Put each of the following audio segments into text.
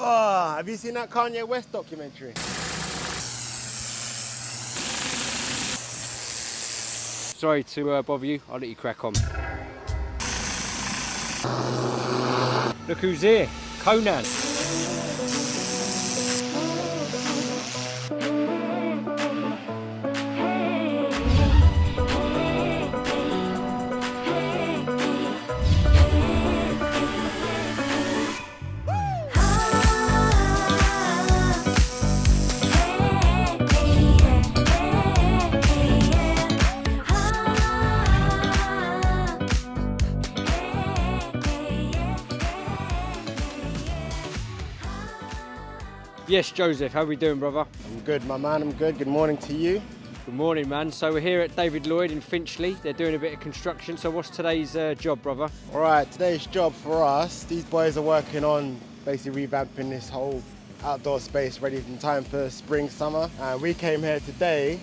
Oh, have you seen that Kanye West documentary? Sorry to bother you, I'll let you crack on. Look who's here, Conan. Yes, Joseph, how are we doing, brother? I'm good, my man, I'm good. Good morning to you. Good morning, man. So we're here at David Lloyd in Finchley. They're doing a bit of construction. So what's today's job, brother? All right, today's job for us, these boys are working on basically revamping this whole outdoor space ready in time for spring, summer. And we came here today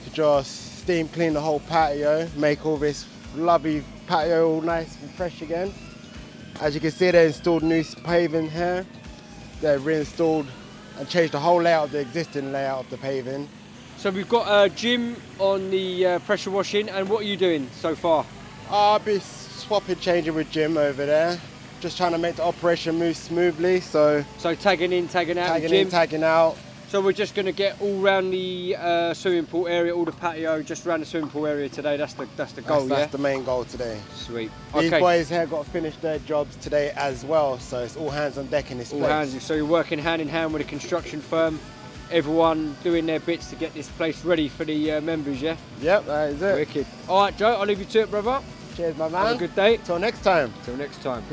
to just steam clean the whole patio, make all this lovely patio all nice and fresh again. As you can see, they installed new paving here. They reinstalled and changed the whole layout of the existing layout of the paving. So we've got a gym on the pressure washing, and what are you doing so far? I'll be swapping, changing with Jim over there. Just trying to make the operation move smoothly, so tagging in, tagging out, tagging Jim. in, tagging out. So we're just going to get all around the swimming pool area, all the patio, just around the swimming pool area today. That's the goal, yeah? That's the main goal today. Sweet. These Okay. boys here got to finish their jobs today as well, so it's all hands on deck in this All place. hands. So you're working hand in hand with a construction firm. Everyone doing their bits to get this place ready for the members, yeah? Yep, that is it. Wicked. All right, Joe, I'll leave you to it, brother. Cheers, my man. Have a good day. Till next time. Till next time.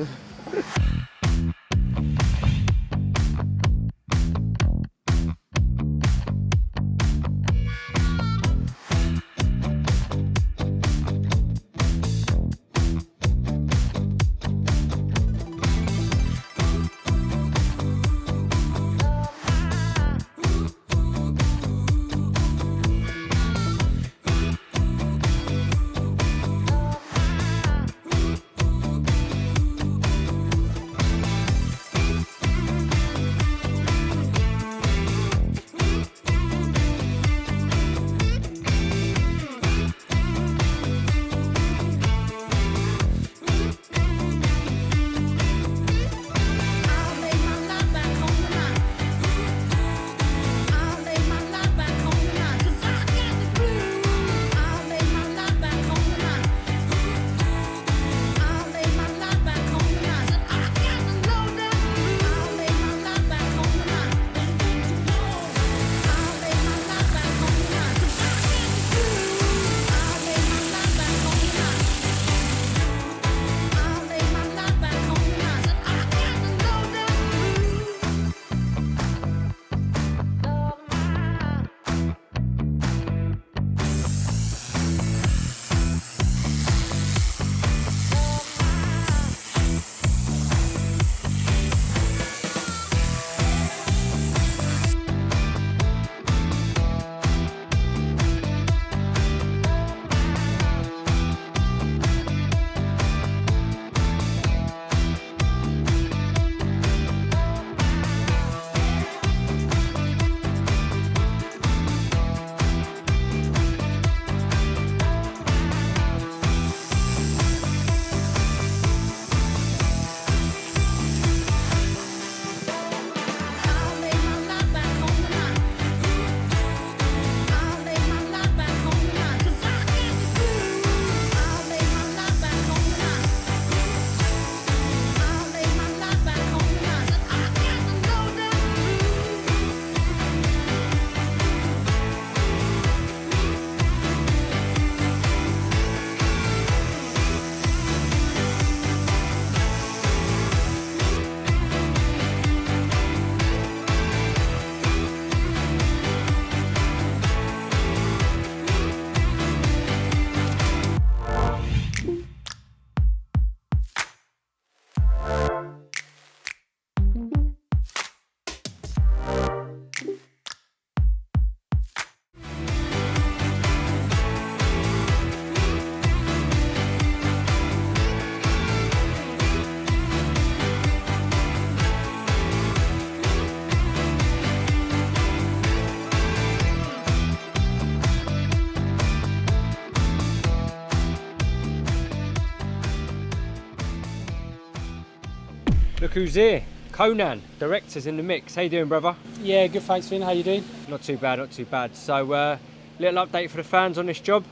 Look who's here. Conan, director's in the mix. How you doing, brother? Yeah, good, thanks, Finn. How you doing? Not too bad, not too bad. So, little update for the fans on this job.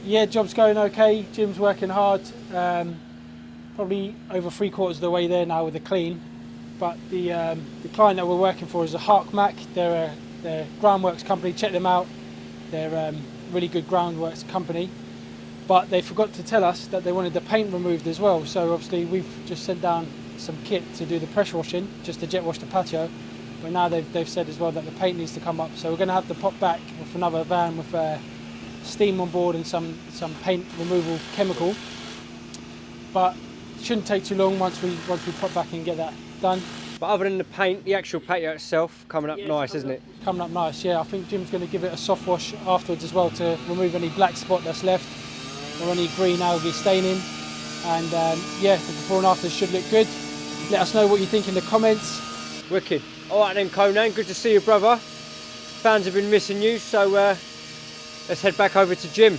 Yeah, job's going okay. Jim's working hard. Probably over 3/4 of the way there now with the clean. But the client that we're working for is a Harkmac. They're a groundworks company. Check them out. They're a really good groundworks company. But they forgot to tell us that they wanted the paint removed as well. So obviously we've just sent down some kit to do the pressure washing, just to jet wash the patio. But now they've said as well that the paint needs to come up. So we're going to have to pop back with another van with steam on board and some paint removal chemical. But it shouldn't take too long once we pop back and get that done. But other than the paint, the actual patio itself coming up nice, isn't it? Coming up nice, yeah. I think Jim's going to give it a soft wash afterwards as well to remove any black spot that's left or any green algae staining. And yeah, the before and after should look good. Let us know what you think in the comments. Wicked. All right then, Conan, good to see you, brother. Fans have been missing you, so let's head back over to Jim.